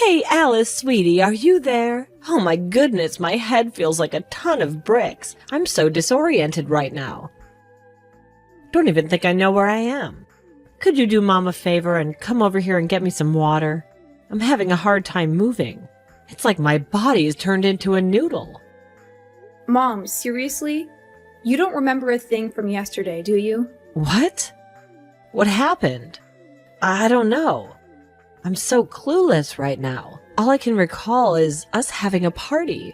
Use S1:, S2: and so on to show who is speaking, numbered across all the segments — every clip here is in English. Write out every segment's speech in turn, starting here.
S1: Hey, Alice, sweetie, are you there? Oh my goodness, my head feels like a ton of bricks. I'm so disoriented right now. Don't even think I know where I am. Could you do Mom a favor and come over here and get me some water? I'm having a hard time moving. It's like my body's turned into a noodle.
S2: Mom, seriously? You don't remember a thing from yesterday, do you?
S1: What? What happened? I don't know. I'm so clueless right now. All I can recall is us having a party.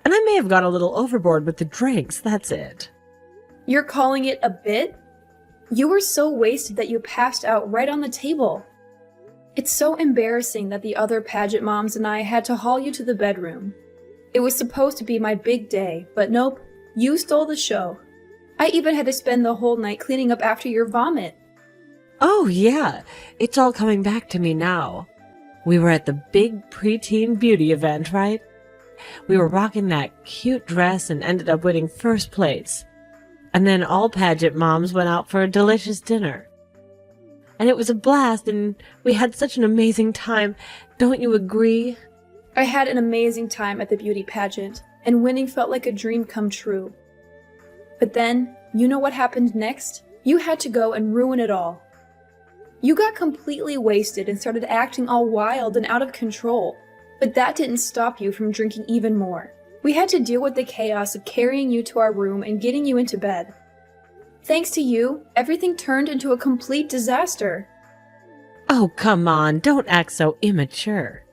S1: And I may have gone a little overboard with the drinks, that's it.
S2: You're calling it a bit? You were so wasted that you passed out right on the table. It's so embarrassing that the other pageant moms and I had to haul you to the bedroom. It was supposed to be my big day, but nope, you stole the show. I even had to spend the whole night cleaning up after your vomit.
S1: Oh yeah, it's all coming back to me now. We were at the big preteen beauty event, right? We were rocking that cute dress and ended up winning first place. And then all pageant moms went out for a delicious dinner. And it was a blast and we had such an amazing time. Don't you agree?
S2: I had an amazing time at the beauty pageant, and winning felt like a dream come true. But then, you know what happened next? You had to go and ruin it all. You got completely wasted and started acting all wild and out of control, but that didn't stop you from drinking even more. We had to deal with the chaos of carrying you to our room and getting you into bed. Thanks to you, everything turned into a complete disaster.
S1: Oh, come on, don't act so immature.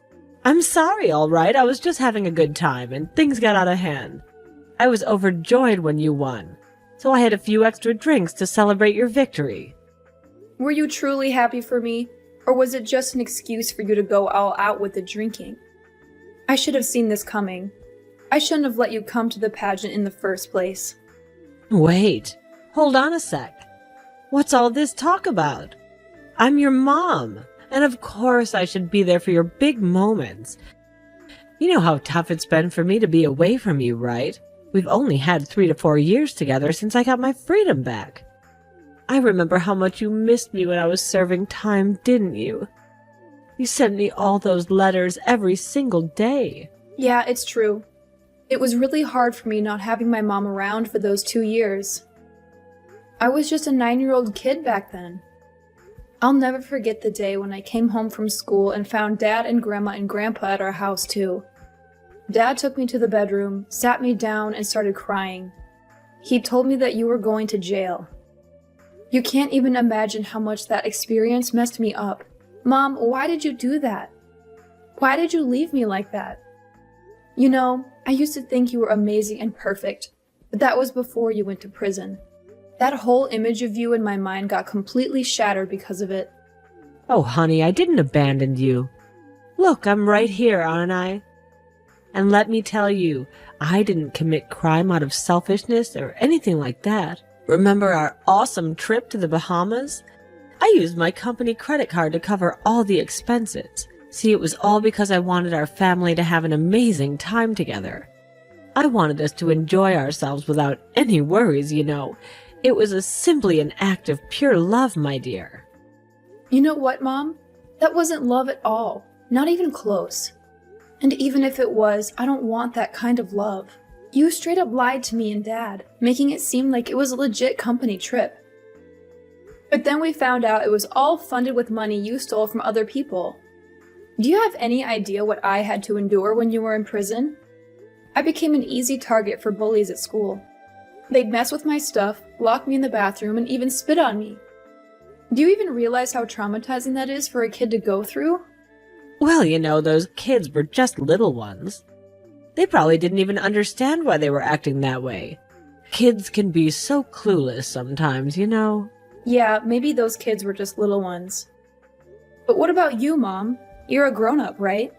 S1: I'm sorry, all right, I was just having a good time and things got out of hand. I was overjoyed when you won, so I had a few extra drinks to celebrate your victory.
S2: Were you truly happy for me, or was it just an excuse for you to go all out with the drinking? I should have seen this coming. I shouldn't have let you come to the pageant in the first place.
S1: Wait, hold on a sec. What's all this talk about? I'm your mom, and of course I should be there for your big moments. You know how tough it's been for me to be away from you, right? We've only had 3 to 4 years together since I got my freedom back. I remember how much you missed me when I was serving time, didn't you? You sent me all those letters every single day.
S2: Yeah, it's true. It was really hard for me not having my mom around for those 2 years. I was just a 9-year-old kid back then. I'll never forget the day when I came home from school and found Dad and Grandma and Grandpa at our house too. Dad took me to the bedroom, sat me down, and started crying. He told me that you were going to jail. You can't even imagine how much that experience messed me up. Mom, why did you do that? Why did you leave me like that? You know, I used to think you were amazing and perfect, but that was before you went to prison. That whole image of you in my mind got completely shattered because of it.
S1: Oh, honey, I didn't abandon you. Look, I'm right here, aren't I? And let me tell you, I didn't commit crime out of selfishness or anything like that. Remember our awesome trip to the Bahamas? I used my company credit card to cover all the expenses. See, it was all because I wanted our family to have an amazing time together. I wanted us to enjoy ourselves without any worries, you know. It was simply an act of pure love, my dear.
S2: You know what, Mom? That wasn't love at all. Not even close. And even if it was, I don't want that kind of love. You straight up lied to me and Dad, making it seem like it was a legit company trip. But then we found out it was all funded with money you stole from other people. Do you have any idea what I had to endure when you were in prison? I became an easy target for bullies at school. They'd mess with my stuff, lock me in the bathroom, and even spit on me. Do you even realize how traumatizing that is for a kid to go through?
S1: Well, you know, those kids were just little ones. They probably didn't even understand why they were acting that way. Kids can be so clueless sometimes, you know.
S2: Yeah, maybe those kids were just little ones. But what about you, Mom? You're a grown-up, right?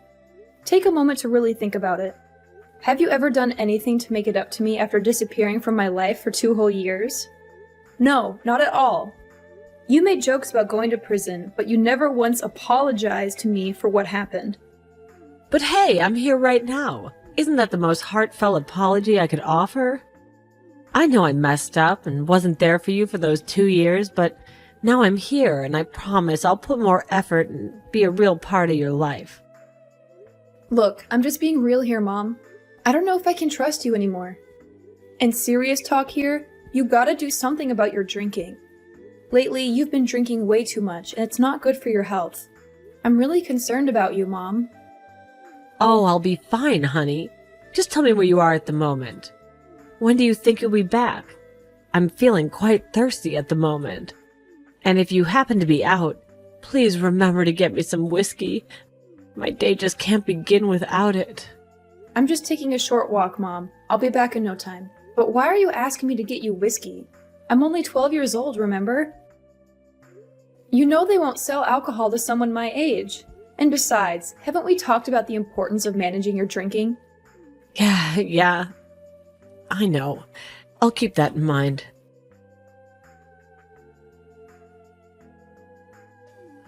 S2: Take a moment to really think about it. Have you ever done anything to make it up to me after disappearing from my life for 2 whole years? No, not at all. You made jokes about going to prison, but you never once apologized to me for what happened.
S1: But hey, I'm here right now. Isn't that the most heartfelt apology I could offer? I know I messed up and wasn't there for you for those 2 years, but now I'm here and I promise I'll put more effort and be a real part of your life.
S2: Look, I'm just being real here, Mom. I don't know if I can trust you anymore. And serious talk here, you gotta do something about your drinking. Lately, you've been drinking way too much, and it's not good for your health. I'm really concerned about you, Mom.
S1: Oh, I'll be fine, honey. Just tell me where you are at the moment. When do you think you'll be back? I'm feeling quite thirsty at the moment. And if you happen to be out, please remember to get me some whiskey. My day just can't begin without it.
S2: I'm just taking a short walk, Mom. I'll be back in no time. But why are you asking me to get you whiskey? I'm only 12 years old, remember? You know they won't sell alcohol to someone my age. And besides, haven't we talked about the importance of managing your drinking?
S1: Yeah. I know. I'll keep that in mind.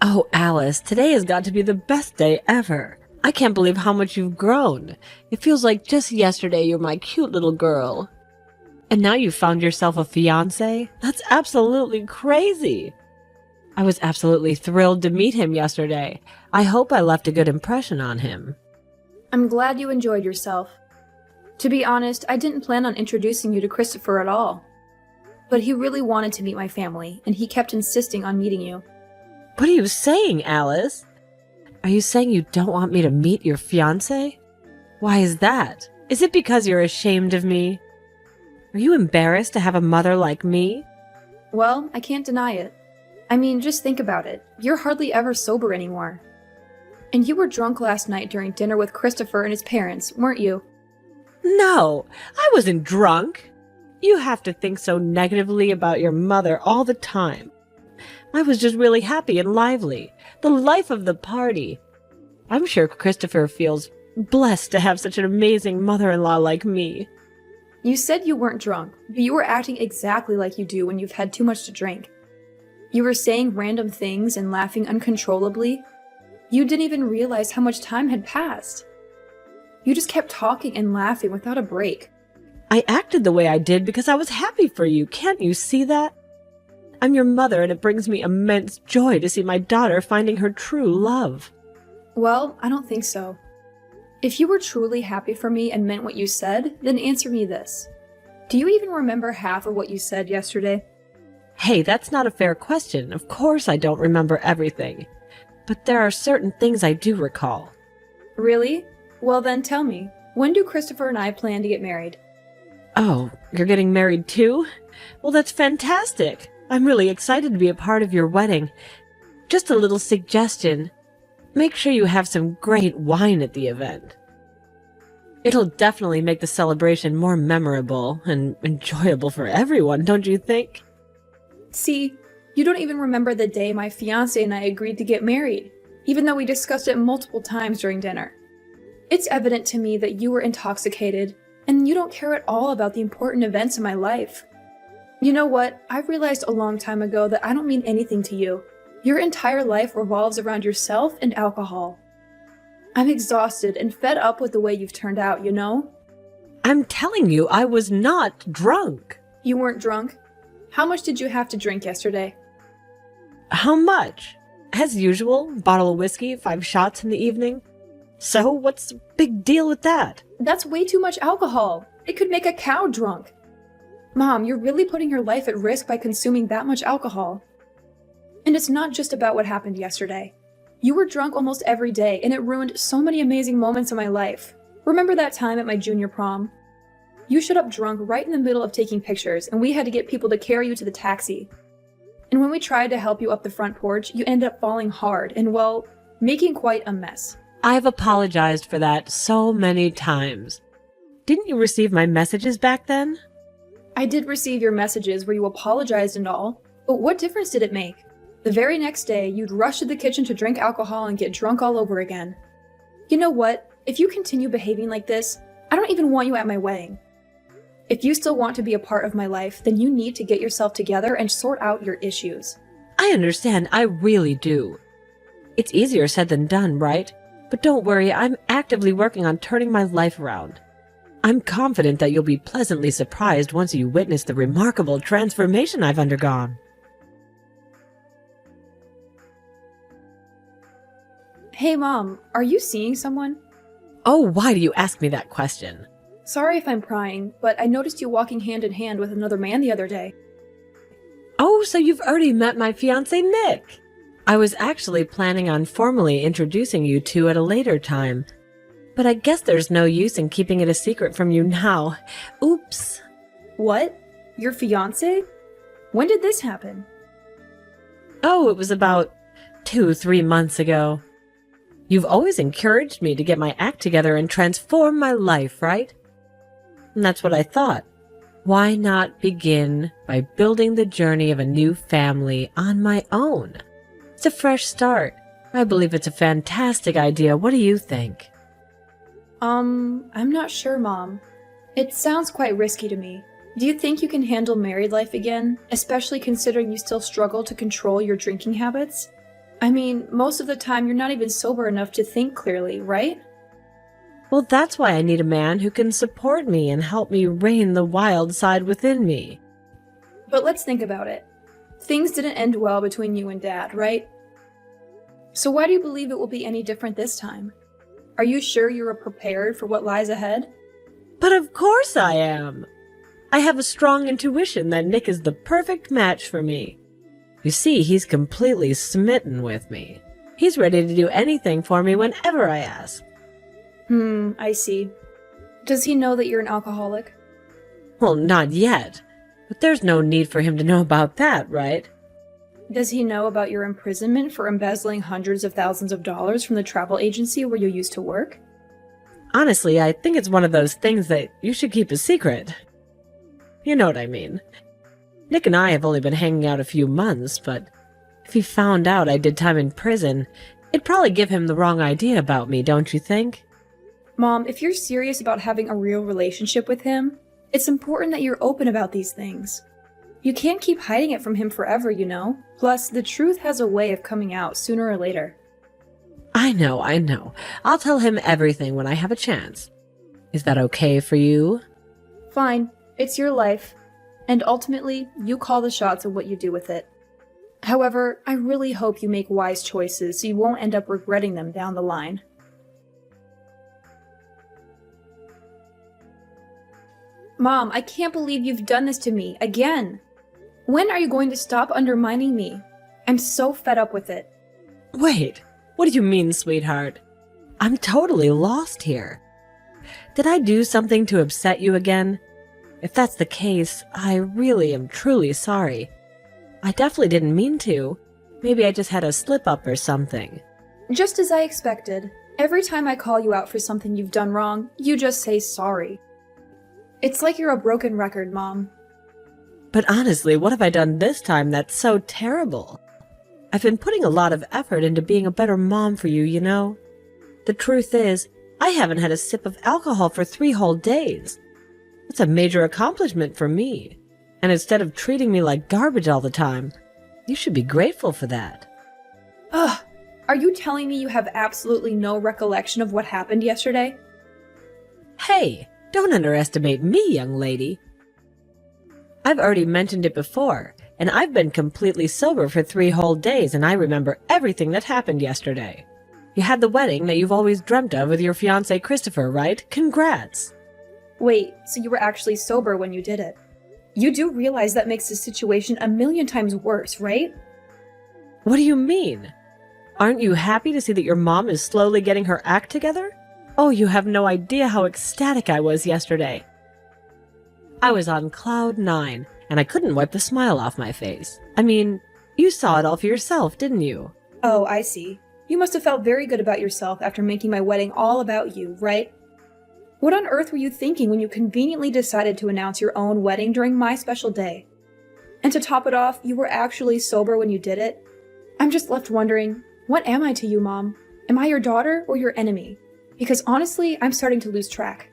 S1: Oh, Alice, today has got to be the best day ever. I can't believe how much you've grown. It feels like just yesterday you were my cute little girl. And now you've found yourself a fiancé? That's absolutely crazy. I was absolutely thrilled to meet him yesterday. I hope I left a good impression on him.
S2: I'm glad you enjoyed yourself. To be honest, I didn't plan on introducing you to Christopher at all. But he really wanted to meet my family, and he kept insisting on meeting you.
S1: What are you saying, Alice? Are you saying you don't want me to meet your fiancé? Why is that? Is it because you're ashamed of me? Are you embarrassed to have a mother like me?
S2: Well, I can't deny it. I mean, just think about it. You're hardly ever sober anymore. And you were drunk last night during dinner with Christopher and his parents, weren't you?
S1: No, I wasn't drunk. You have to think so negatively about your mother all the time. I was just really happy and lively. The life of the party. I'm sure Christopher feels blessed to have such an amazing mother-in-law like me.
S2: You said you weren't drunk, but you were acting exactly like you do when you've had too much to drink. You were saying random things and laughing uncontrollably. You didn't even realize how much time had passed. You just kept talking and laughing without a break.
S1: I acted the way I did because I was happy for you. Can't you see that? I'm your mother, and it brings me immense joy to see my daughter finding her true love.
S2: Well, I don't think so. If you were truly happy for me and meant what you said, then answer me this. Do you even remember half of what you said yesterday?
S1: Hey, that's not a fair question. Of course I don't remember everything. But there are certain things I do recall.
S2: Really? Well then tell me, when do Christopher and I plan to get married?
S1: Oh, you're getting married too? Well, that's fantastic. I'm really excited to be a part of your wedding. Just a little suggestion. Make sure you have some great wine at the event. It'll definitely make the celebration more memorable and enjoyable for everyone, don't you think?
S2: See, you don't even remember the day my fiancé and I agreed to get married, even though we discussed it multiple times during dinner. It's evident to me that you were intoxicated, and you don't care at all about the important events in my life. You know what? I realized a long time ago that I don't mean anything to you. Your entire life revolves around yourself and alcohol. I'm exhausted and fed up with the way you've turned out, you know?
S1: I'm telling you, I was not drunk.
S2: You weren't drunk? How much did you have to drink yesterday?
S1: How much? As usual, bottle of whiskey, 5 shots in the evening. So, what's the big deal with that?
S2: That's way too much alcohol. It could make a cow drunk. Mom, you're really putting your life at risk by consuming that much alcohol. And it's not just about what happened yesterday. You were drunk almost every day, and it ruined so many amazing moments in my life. Remember that time at my junior prom? You showed up drunk right in the middle of taking pictures, and we had to get people to carry you to the taxi. And when we tried to help you up the front porch, you ended up falling hard and, well, making quite a mess.
S1: I've apologized for that so many times. Didn't you receive my messages back then?
S2: I did receive your messages where you apologized and all, but what difference did it make? The very next day, you'd rush to the kitchen to drink alcohol and get drunk all over again. You know what? If you continue behaving like this, I don't even want you at my wedding. If you still want to be a part of my life, then you need to get yourself together and sort out your issues.
S1: I understand, I really do. It's easier said than done, right? But don't worry, I'm actively working on turning my life around. I'm confident that you'll be pleasantly surprised once you witness the remarkable transformation I've undergone.
S2: Hey Mom, are you seeing someone?
S1: Oh, why do you ask me that question?
S2: Sorry if I'm prying, but I noticed you walking hand in hand with another man the other day.
S1: Oh, so you've already met my fiancé, Nick. I was actually planning on formally introducing you two at a later time, but I guess there's no use in keeping it a secret from you now. Oops.
S2: What? Your fiancé? When did this happen?
S1: Oh, it was about 2-3 months ago. You've always encouraged me to get my act together and transform my life, right? And that's what I thought. Why not begin by building the journey of a new family on my own? It's a fresh start. I believe it's a fantastic idea. What do you think?
S2: I'm not sure, Mom. It sounds quite risky to me. Do you think you can handle married life again, especially considering you still struggle to control your drinking habits? I mean, most of the time you're not even sober enough to think clearly, right?
S1: Well, that's why I need a man who can support me and help me rein the wild side within me.
S2: But let's think about it. Things didn't end well between you and Dad, right? So why do you believe it will be any different this time? Are you sure you are prepared for what lies ahead?
S1: But of course I am. I have a strong intuition that Nick is the perfect match for me. You see, he's completely smitten with me. He's ready to do anything for me whenever I ask.
S2: I see. Does he know that you're an alcoholic?
S1: Well, not yet. But there's no need for him to know about that, right?
S2: Does he know about your imprisonment for embezzling hundreds of thousands of dollars from the travel agency where you used to work?
S1: Honestly, I think it's one of those things that you should keep a secret. You know what I mean. Nick and I have only been hanging out a few months, but if he found out I did time in prison, it'd probably give him the wrong idea about me, don't you think?
S2: Mom, if you're serious about having a real relationship with him, it's important that you're open about these things. You can't keep hiding it from him forever, you know? Plus, the truth has a way of coming out sooner or later.
S1: I know. I'll tell him everything when I have a chance. Is that okay for you?
S2: Fine. It's your life. And ultimately, you call the shots of what you do with it. However, I really hope you make wise choices so you won't end up regretting them down the line. Mom, I can't believe you've done this to me, again. When are you going to stop undermining me? I'm so fed up with it.
S1: Wait, what do you mean, sweetheart? I'm totally lost here. Did I do something to upset you again? If that's the case, I really am truly sorry. I definitely didn't mean to. Maybe I just had a slip-up or something.
S2: Just as I expected. Every time I call you out for something you've done wrong, you just say sorry. It's like you're a broken record, Mom.
S1: But honestly, what have I done this time that's so terrible? I've been putting a lot of effort into being a better mom for you, you know? The truth is, I haven't had a sip of alcohol for 3 whole days. It's a major accomplishment for me. And instead of treating me like garbage all the time, you should be grateful for that.
S2: Ugh, are you telling me you have absolutely no recollection of what happened yesterday?
S1: Hey, don't underestimate me, young lady. I've already mentioned it before, and I've been completely sober for 3 whole days, and I remember everything that happened yesterday. You had the wedding that you've always dreamt of with your fiancé Christopher, right? Congrats!
S2: Wait, so you were actually sober when you did it? You do realize that makes the situation a million times worse, right?
S1: What do you mean? Aren't you happy to see that your mom is slowly getting her act together? Oh, you have no idea how ecstatic I was yesterday. I was on cloud 9, and I couldn't wipe the smile off my face. I mean, you saw it all for yourself, didn't you?
S2: Oh, I see. You must have felt very good about yourself after making my wedding all about you, right? What on earth were you thinking when you conveniently decided to announce your own wedding during my special day? And to top it off, you were actually sober when you did it? I'm just left wondering, what am I to you, Mom? Am I your daughter or your enemy? Because honestly, I'm starting to lose track.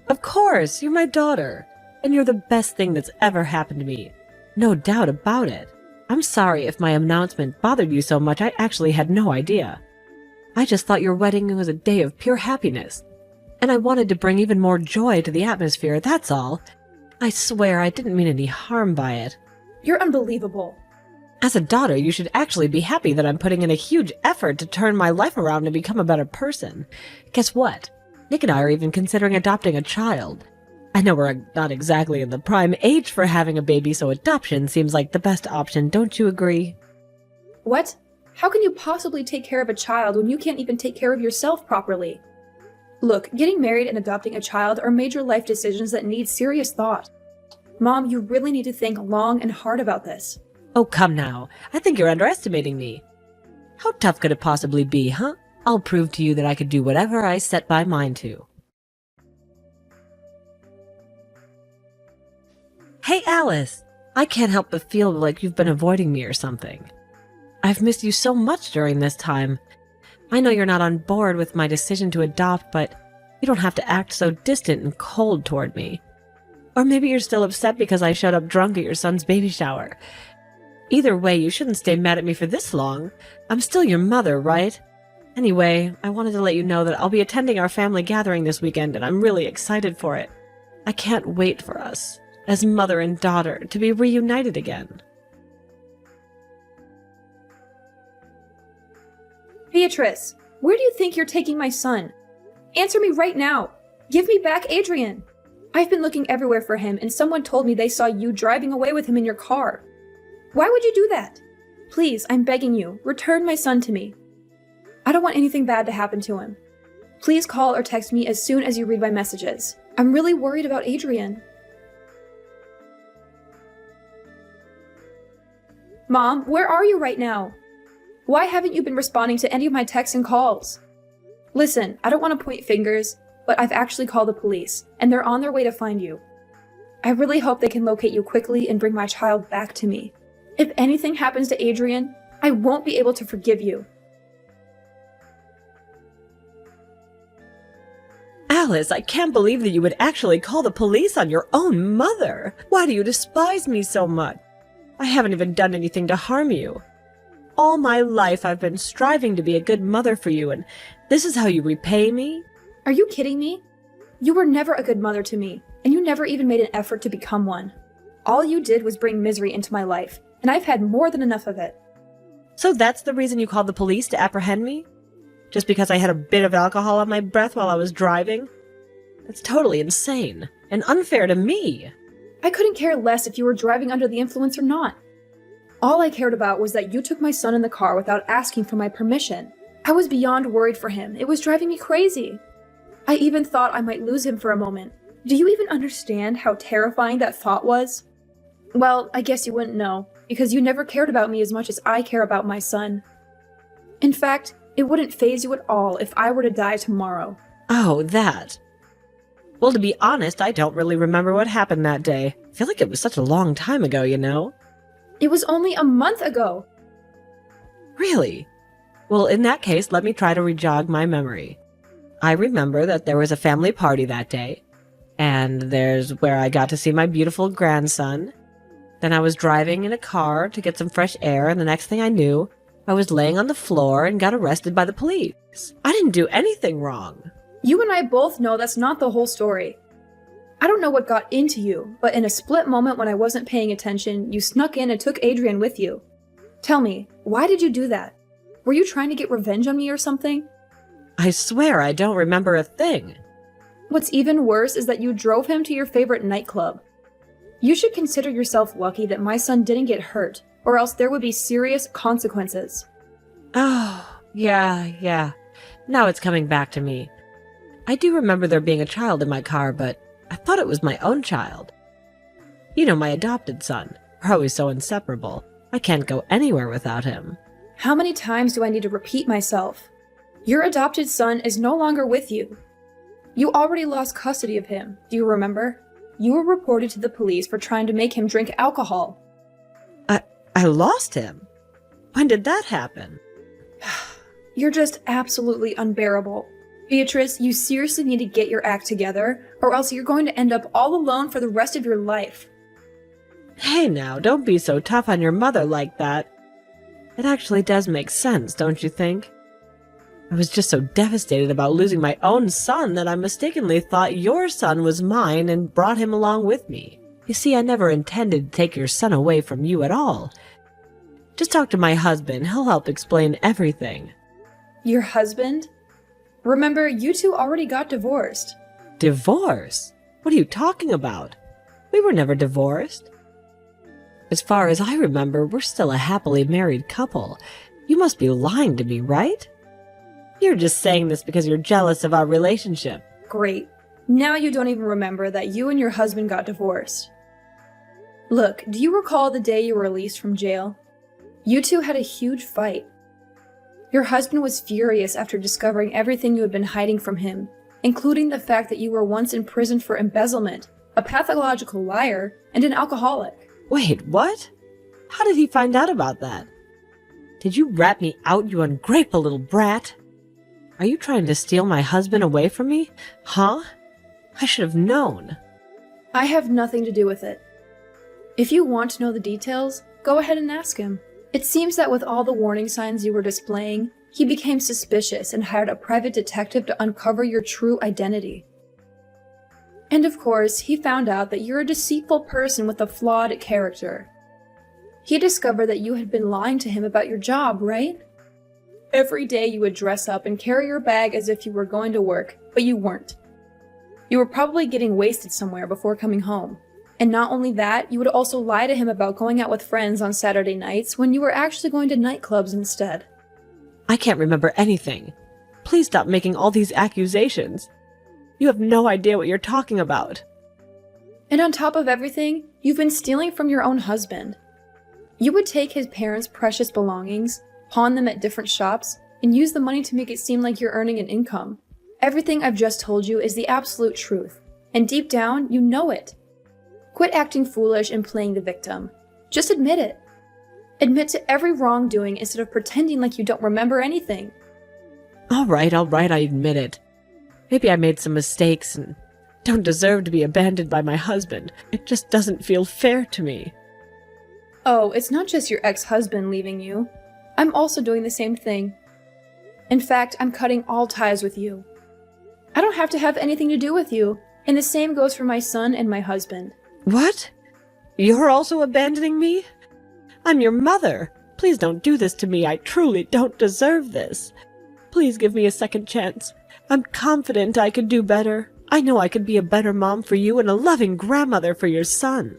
S1: Of course, you're my daughter, and you're the best thing that's ever happened to me. No doubt about it. I'm sorry if my announcement bothered you so much. I actually had no idea. I just thought your wedding was a day of pure happiness, and I wanted to bring even more joy to the atmosphere, that's all. I swear I didn't mean any harm by it.
S2: You're unbelievable.
S1: As a daughter, you should actually be happy that I'm putting in a huge effort to turn my life around and become a better person. Guess what? Nick and I are even considering adopting a child. I know we're not exactly in the prime age for having a baby, so adoption seems like the best option, don't you agree?
S2: What? How can you possibly take care of a child when you can't even take care of yourself properly? Look, getting married and adopting a child are major life decisions that need serious thought. Mom, you really need to think long and hard about this.
S1: Oh, come now. I think you're underestimating me. How tough could it possibly be, huh? I'll prove to you that I could do whatever I set my mind to. Hey, Alice! I can't help but feel like you've been avoiding me or something. I've missed you so much during this time. I know you're not on board with my decision to adopt, but you don't have to act so distant and cold toward me. Or maybe you're still upset because I showed up drunk at your son's baby shower. Either way, you shouldn't stay mad at me for this long. I'm still your mother, right? Anyway, I wanted to let you know that I'll be attending our family gathering this weekend, and I'm really excited for it. I can't wait for us, as mother and daughter, to be reunited again.
S2: Beatrice, where do you think you're taking my son? Answer me right now. Give me back Adrian. I've been looking everywhere for him, and someone told me they saw you driving away with him in your car. Why would you do that? Please, I'm begging you, return my son to me. I don't want anything bad to happen to him. Please call or text me as soon as you read my messages. I'm really worried about Adrian. Mom, where are you right now? Why haven't you been responding to any of my texts and calls? Listen, I don't want to point fingers, but I've actually called the police, and they're on their way to find you. I really hope they can locate you quickly and bring my child back to me. If anything happens to Adrian, I won't be able to forgive you.
S1: Alice, I can't believe that you would actually call the police on your own mother. Why do you despise me so much? I haven't even done anything to harm you. All my life I've been striving to be a good mother for you, and this is how you repay me?
S2: Are you kidding me? You were never a good mother to me, and you never even made an effort to become one. All you did was bring misery into my life, and I've had more than enough of it.
S1: So that's the reason you called the police to apprehend me? Just because I had a bit of alcohol on my breath while I was driving? That's totally insane, and unfair to me.
S2: I couldn't care less if you were driving under the influence or not. All I cared about was that you took my son in the car without asking for my permission. I was beyond worried for him. It was driving me crazy. I even thought I might lose him for a moment. Do you even understand how terrifying that thought was? Well, I guess you wouldn't know, because you never cared about me as much as I care about my son. In fact, it wouldn't faze you at all if I were to die tomorrow.
S1: Oh, that. Well, to be honest, I don't really remember what happened that day. I feel like it was such a long time ago, you know?
S2: It was only a month ago.
S1: Really? Well, in that case, let me try to rejog my memory. I remember that there was a family party that day, and there's where I got to see my beautiful grandson. Then I was driving in a car to get some fresh air, and the next thing I knew, I was laying on the floor and got arrested by the police. I didn't do anything wrong.
S2: You and I both know that's not the whole story. I don't know what got into you, but in a split moment when I wasn't paying attention, you snuck in and took Adrian with you. Tell me, why did you do that? Were you trying to get revenge on me or something?
S1: I swear I don't remember a thing.
S2: What's even worse is that you drove him to your favorite nightclub. You should consider yourself lucky that my son didn't get hurt, or else there would be serious consequences.
S1: Oh, yeah. Now it's coming back to me. I do remember there being a child in my car, but I thought it was my own child. You know, my adopted son. We're always so inseparable. I can't go anywhere without him.
S2: How many times do I need to repeat myself? Your adopted son is no longer with you. You already lost custody of him, do you remember? You were reported to the police for trying to make him drink alcohol.
S1: I lost him? When did that happen?
S2: You're just absolutely unbearable. Beatrice, you seriously need to get your act together, or else you're going to end up all alone for the rest of your life.
S1: Hey now, don't be so tough on your mother like that. It actually does make sense, don't you think? I was just so devastated about losing my own son that I mistakenly thought your son was mine and brought him along with me. You see, I never intended to take your son away from you at all. Just talk to my husband. He'll help explain everything.
S2: Your husband? Remember, you two already got divorced.
S1: Divorce? What are you talking about? We were never divorced. As far as I remember, we're still a happily married couple. You must be lying to me, right? You're just saying this because you're jealous of our relationship.
S2: Great. Now you don't even remember that you and your husband got divorced. Look, do you recall the day you were released from jail? You two had a huge fight. Your husband was furious after discovering everything you had been hiding from him, including the fact that you were once imprisoned for embezzlement, a pathological liar, and an alcoholic.
S1: Wait, what? How did he find out about that? Did you rat me out, you ungrateful little brat? Are you trying to steal my husband away from me? Huh? I should have known.
S2: I have nothing to do with it. If you want to know the details, go ahead and ask him. It seems that with all the warning signs you were displaying, he became suspicious and hired a private detective to uncover your true identity. And of course, he found out that you're a deceitful person with a flawed character. He discovered that you had been lying to him about your job, right? Every day you would dress up and carry your bag as if you were going to work, but you weren't. You were probably getting wasted somewhere before coming home. And not only that, you would also lie to him about going out with friends on Saturday nights when you were actually going to nightclubs instead.
S1: I can't remember anything. Please stop making all these accusations. You have no idea what you're talking about.
S2: And on top of everything, you've been stealing from your own husband. You would take his parents' precious belongings, pawn them at different shops, and use the money to make it seem like you're earning an income. Everything I've just told you is the absolute truth, and deep down, you know it. Quit acting foolish and playing the victim. Just admit it. Admit to every wrongdoing instead of pretending like you don't remember anything.
S1: All right, I admit it. Maybe I made some mistakes and don't deserve to be abandoned by my husband. It just doesn't feel fair to me.
S2: Oh, it's not just your ex-husband leaving you. I'm also doing the same thing. In fact, I'm cutting all ties with you. I don't have to have anything to do with you, and the same goes for my son and my husband.
S1: What? You're also abandoning me? I'm your mother. Please don't do this to me. I truly don't deserve this. Please give me a second chance. I'm confident I could do better. I know I could be a better mom for you and a loving grandmother for your son.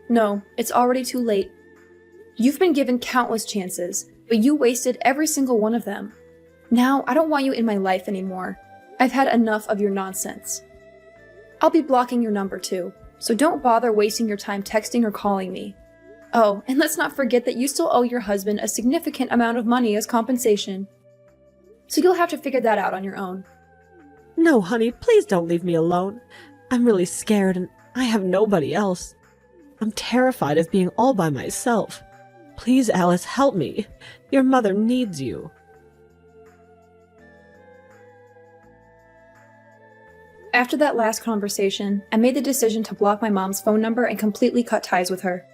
S2: No, it's already too late. You've been given countless chances, but you wasted every single one of them. Now, I don't want you in my life anymore. I've had enough of your nonsense. I'll be blocking your number too, so don't bother wasting your time texting or calling me. Oh, and let's not forget that you still owe your husband a significant amount of money as compensation. So you'll have to figure that out on your own.
S1: No, honey, please don't leave me alone. I'm really scared and I have nobody else. I'm terrified of being all by myself. Please, Alice, help me. Your mother needs you.
S2: After that last conversation, I made the decision to block my mom's phone number and completely cut ties with her.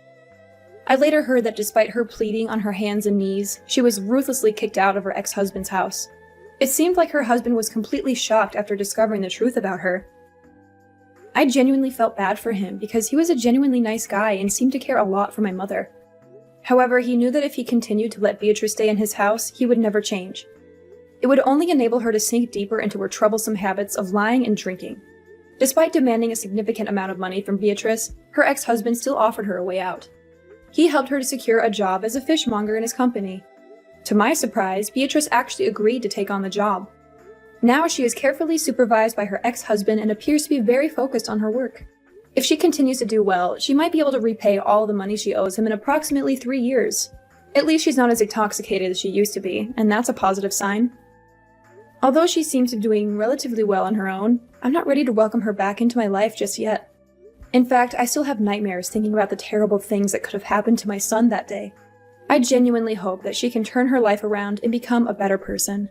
S2: I later heard that despite her pleading on her hands and knees, she was ruthlessly kicked out of her ex-husband's house. It seemed like her husband was completely shocked after discovering the truth about her. I genuinely felt bad for him because he was a genuinely nice guy and seemed to care a lot for my mother. However, he knew that if he continued to let Beatrice stay in his house, he would never change. It would only enable her to sink deeper into her troublesome habits of lying and drinking. Despite demanding a significant amount of money from Beatrice, her ex-husband still offered her a way out. He helped her to secure a job as a fishmonger in his company. To my surprise, Beatrice actually agreed to take on the job. Now she is carefully supervised by her ex-husband and appears to be very focused on her work. If she continues to do well, she might be able to repay all the money she owes him in approximately 3 years. At least she's not as intoxicated as she used to be, and that's a positive sign. Although she seems to be doing relatively well on her own, I'm not ready to welcome her back into my life just yet. In fact, I still have nightmares thinking about the terrible things that could have happened to my son that day. I genuinely hope that she can turn her life around and become a better person.